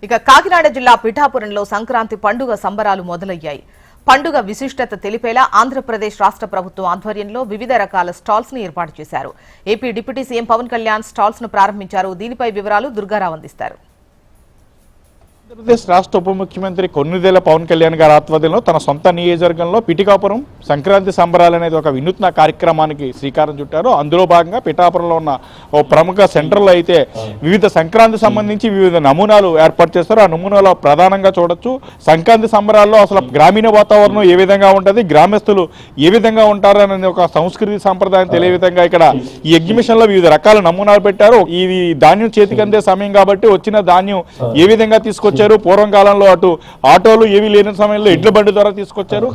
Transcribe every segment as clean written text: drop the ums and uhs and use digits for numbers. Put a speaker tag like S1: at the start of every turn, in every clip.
S1: ఇక కాకినాడ జిల్లా పిఠాపురంలో సంక్రాంతి పండుగ సంబరాలు మొదలయ్యాయి. పండుగ విశిష్టత తెలిపేలా ఆంధ్రప్రదేశ్ రాష్ట్ర ప్రభుత్వం ఆధ్వర్యంలో వివిధ రకాల స్టాల్స్ ని ఏర్పాటు చేశారు. AP deputy CM Pawan Kalyan stalls ను ప్రారంభించారు. దీనిపై వివరాలు దుర్గారావు అందిస్తారు.
S2: ఆంధ్రప్రదేశ్ రాష్ట్ర ఉప ముఖ్యమంత్రి కొన్నిదేళ్ల పవన్ కళ్యాణ్ గారి ఆధ్వర్యంలో తన సొంత నియోజకవర్గంలో పిఠాపురం సంక్రాంతి సంబరాలు అనేది ఒక వినూత్న కార్యక్రమానికి శ్రీకారం చుట్టారు. అందులో భాగంగా పిఠాపురంలో ఉన్న ఓ ప్రముఖ సెంటర్లో అయితే వివిధ సంక్రాంతి సంబంధించి వివిధ నమూనాలు ఏర్పాటు చేస్తారు. ఆ నమూనాలో ప్రధానంగా చూడొచ్చు సంక్రాంతి సంబరాల్లో అసలు గ్రామీణ వాతావరణం ఏ విధంగా ఉంటుంది, గ్రామస్తులు ఏ విధంగా ఉంటారు అనే ఒక సంస్కృతి సంప్రదాయం తెలియ విధంగా ఇక్కడ ఈ ఎగ్జిబిషన్ లో వివిధ రకాల నమూనాలు పెట్టారు. ఇది ధాన్యం చేతికి అందే సమయం కాబట్టి వచ్చిన ధాన్యం ఏ విధంగా తీసుకొచ్చారు, పూర్వం కాలంలో అటు ఆటోలు ఏవి లేని సమయంలో ఎడ్ల బండి ద్వారా తీసుకొచ్చారు,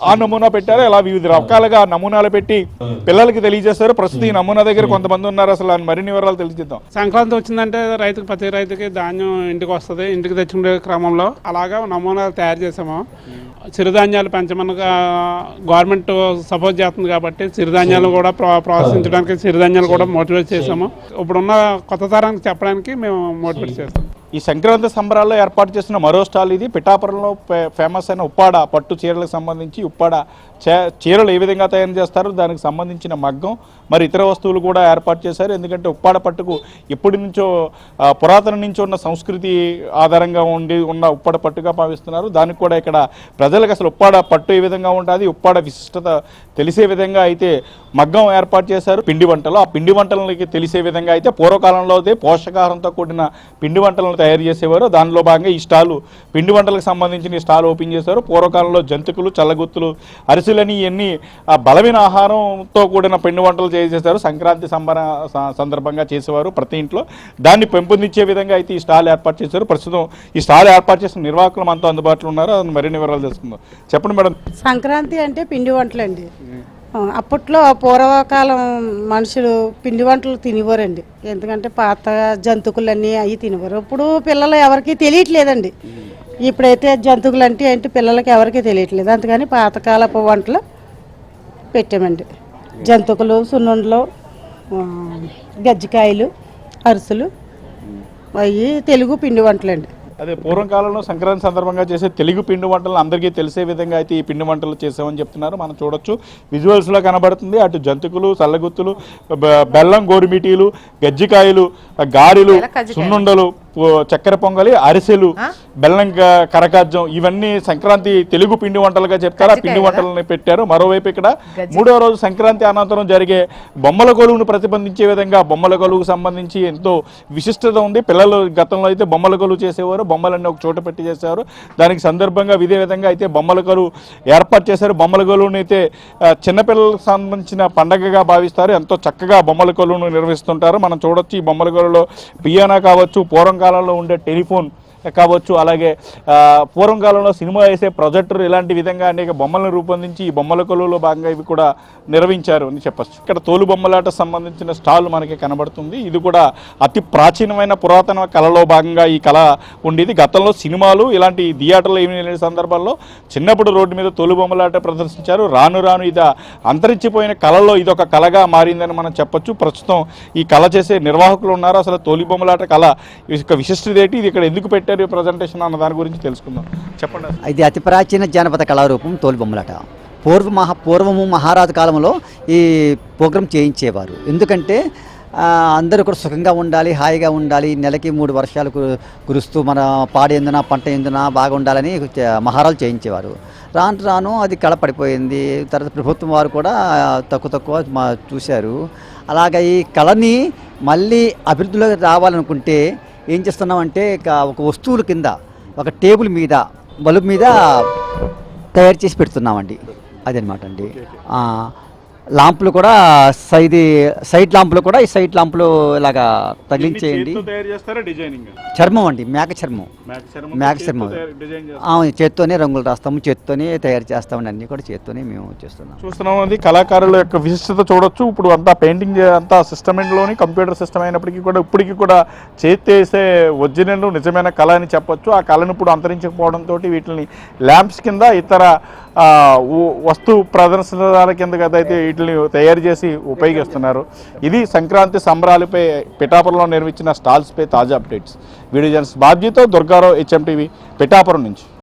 S2: ఆ నమూనా పెట్టారు. ఇలా వివిధ రకాలుగా నమూనాలు పెట్టి పిల్లలకి తెలియజేస్తారు. ప్రస్తుతం ఈ నమూనా దగ్గర కొంతమంది ఉన్నారు, అసలు మరిన్ని వివరాలు తెలియజేద్దాం.
S3: సంక్రాంతి వచ్చిందంటే ప్రతి రైతుకి ధాన్యం ఇంటికి వస్తుంది. ఇంటికి తెచ్చుకునే క్రమంలో అలాగా నమూనాలు తయారు చేసాము. చిరుధాన్యాలు పెంచమనగా గవర్నమెంట్ సపోర్ట్ చేస్తుంది కాబట్టి చిరుధాన్యాలు కూడా ప్రోత్సహించడానికి చిరుధాన్యాలు కూడా మోటివేట్ చేసాము. ఇప్పుడున్న కొత్త తరానికి చెప్పడానికి మేము మోటివేట్ చేస్తాం.
S2: ఈ సంక్రాంతి సంబరాల్లో ఏర్పాటు చేసిన మరో స్టాల్ ఇది. పిఠాపురంలో ఫేమస్ అయిన ఉప్పాడ పట్టు చీరలకు సంబంధించి ఉప్పాడ చీరలు ఏ విధంగా తయారు చేస్తారు, దానికి సంబంధించిన మగ్గం మరి ఇతర వస్తువులు కూడా ఏర్పాటు చేశారు. ఎందుకంటే ఉప్పాడ పట్టుకు ఎప్పటి నుంచో పురాతన నుంచి ఉన్న సంస్కృతి ఆధారంగా ఉన్న ఉప్పాడ పట్టుగా భావిస్తున్నారు. దానికి కూడా ఇక్కడ ప్రజలకు అసలు ఉప్పాడ పట్టు ఏ విధంగా ఉంటుంది, ఉప్పాడ విశిష్టత తెలిసే విధంగా అయితే మగ్గం ఏర్పాటు చేశారు. పిండి వంటలు, ఆ పిండి వంటలకి తెలిసే విధంగా అయితే పూర్వకాలంలో అయితే పోషకాహారంతో కూడిన పిండి వంటలను తయారు చేసేవారు. దానిలో భాగంగా ఈ స్టాలు పిండి వంటలకు సంబంధించిన ఈ స్టాల్ ఓపెన్ చేశారు. పూర్వకాలంలో జంతికలు, చల్లగుత్తులు, అరిసెలని ఇవన్నీ బలమైన ఆహారంతో కూడిన పిండి వంటలు చేసేసారు. సంక్రాంతి సందర్భంగా చేసేవారు ప్రతి ఇంట్లో. దాన్ని పెంపొందించే విధంగా అయితే ఈ స్టాల్ ఏర్పాటు చేశారు. ప్రస్తుతం ఈ స్టాల్ ఏర్పాటు చేసిన నిర్వాహకులు మనతో అందుబాటులో ఉన్నారు. అది మరిన్ని వివరాలు తెలుసుకుందాం. చెప్పండి మేడం.
S4: సంక్రాంతి అంటే పిండి వంటలు అండి. అప్పట్లో పూర్వకాలం మనుషులు పిండి వంటలు తినేవారండి. ఎందుకంటే పాత జంతుకులన్నీ అవి తినేవారు. ఇప్పుడు పిల్లలు ఎవరికి తెలియట్లేదండి. ఇప్పుడైతే జంతుకులు అంటే ఏంటి పిల్లలకి ఎవరికి తెలియట్లేదు. అందుకని పాతకాలపు వంటలు పెట్టామండి. జంతుకులు, సున్నుండలు, గజ్జికాయలు, అరిసెలు అవి తెలుగు పిండి వంటలు అండి.
S2: అదే పూర్వకాలంలో సంక్రాంతి సందర్భంగా చేసే తెలుగు పిండి వంటలు అందరికీ తెలిసే విధంగా అయితే ఈ పిండి వంటలు చేసామని చెప్తున్నారు. మనం చూడొచ్చు విజువల్స్లో కనబడుతుంది. అటు జంతికలు, చల్లగుత్తులు, బెల్లం గోరుమిటీలు, గజ్జికాయలు, గారెలు, సున్నుండలు, చక్కెర పొంగలి, అరిసెలు, బెల్లం కరకాజ్యం ఇవన్నీ సంక్రాంతి తెలుగు పిండి వంటలుగా చెప్తారు. ఆ పిండి వంటలని పెట్టారు. మరోవైపు ఇక్కడ మూడవ రోజు సంక్రాంతి అనంతరం జరిగే బొమ్మల కొలువును ప్రతిబంధించే విధంగా బొమ్మల కొలువుకు సంబంధించి ఎంతో విశిష్టత ఉంది. పిల్లలు గతంలో అయితే బొమ్మల కొలువు చేసేవారు, బొమ్మలన్నీ ఒక చోట పెట్టి చేసేవారు. దానికి సందర్భంగా ఇదే విధంగా అయితే బొమ్మల కొలువు ఏర్పాటు చేశారు. బొమ్మల కొలువుని అయితే చిన్నపిల్లలకు సంబంధించిన పండగగా భావిస్తారు. ఎంతో చక్కగా బొమ్మల కొలువును నిర్వహిస్తుంటారు. మనం చూడొచ్చు ఈ బొమ్మల కొలువులో పియానో కావచ్చు, పూర్వం కాలంలో ఉండే టెలిఫోన్ కావచ్చు, అలాగే పూర్వం కాలంలో సినిమా వేసే ప్రొజెక్టర్ ఇలాంటి విధంగా అనేక బొమ్మలను రూపొందించి ఈ బొమ్మల కొలువులో భాగంగా ఇవి కూడా నిర్వహించారు అని చెప్పచ్చు. ఇక్కడ తోలు బొమ్మలాట సంబంధించిన స్టాల్ మనకి కనబడుతుంది. ఇది కూడా అతి ప్రాచీనమైన పురాతన కళలో భాగంగా ఈ కళ ఉండేది. గతంలో సినిమాలు ఇలాంటి థియేటర్లు ఏమి లేని సందర్భాల్లో చిన్నప్పుడు రోడ్డు మీద తోలు బొమ్మలాట ప్రదర్శించారు. రాను రాను ఇది అంతరించిపోయిన కళలో ఇదొక కళగా మారిందని మనం చెప్పొచ్చు. ప్రస్తుతం ఈ కళ చేసే నిర్వాహకులు ఉన్నారు. అసలు తోలు బొమ్మలాట కళ యొక్క విశిష్టత ఏంటి, ఇది ఇక్కడ ఎందుకు పెట్టారు ప్రజెంటేషన్ అన్న దాని గురించి తెలుసుకుందాం. చెప్పండి.
S5: ఇది అతి ప్రాచీన జానపద కళారూపం తోలు బొమ్మలాట. పూర్వము మహారాజు కాలంలో ఈ ప్రోగ్రాం చేయించేవారు. ఎందుకంటే అందరూ కూడా సుఖంగా ఉండాలి, హాయిగా ఉండాలి, నెలకి 3 వర్షాలు కురుస్తూ మన పాడి ఎందున పంట ఎందున బాగా ఉండాలని మహారాజు చేయించేవారు. రాను రాను అది కళ పడిపోయింది. తర్వాత ప్రభుత్వం వారు కూడా తక్కువ చూశారు. అలాగే ఈ కళని మళ్ళీ అభివృద్ధిలోకి రావాలనుకుంటే ఏం చేస్తున్నామంటే ఒక వస్తువుల కింద ఒక టేబుల్ మీద బల్బు మీద తయారు చేసి పెడుతున్నామండి. అదనమాట అండి. లాంపులు కూడా సైడ్ లాంపులు కూడా ఈ సైడ్ లాంపులు ఇలాగా తగిలించేయండి. చర్మం అండి, మేక చర్మం. చేత్తోనే రంగులు రాస్తాము, చేత్తోనే తయారు చేస్తామండి. అన్ని కూడా చేత్తోనే మేము చూస్తున్నాం.
S2: అది కళాకారుల యొక్క విశిష్టత చూడొచ్చు. ఇప్పుడు అంతా పెయింటింగ్ అంతా సిస్టమ్లోని కంప్యూటర్ సిస్టమ్ అయినప్పటికీ కూడా ఇప్పటికీ కూడా చేసే ఒరిజినల్ నిజమైన కళ అని చెప్పొచ్చు. ఆ కళను ఇప్పుడు అంతరించకపోవడంతో వీటిని ల్యాంప్స్ కింద ఇతర వస్తు ప్రదర్శనల కింద అయితే వీటిని తయారు చేసి ఉపయోగిస్తున్నారు. ఇది సంక్రాంతి సంబరాలపై పిఠాపురంలో నిర్మించిన స్టాల్స్పై తాజా అప్డేట్స్. వీడియో జర్నలిస్ట్ బాబ్జీతో దుర్గారావు, HM టీవీ, పిఠాపురం నుంచి.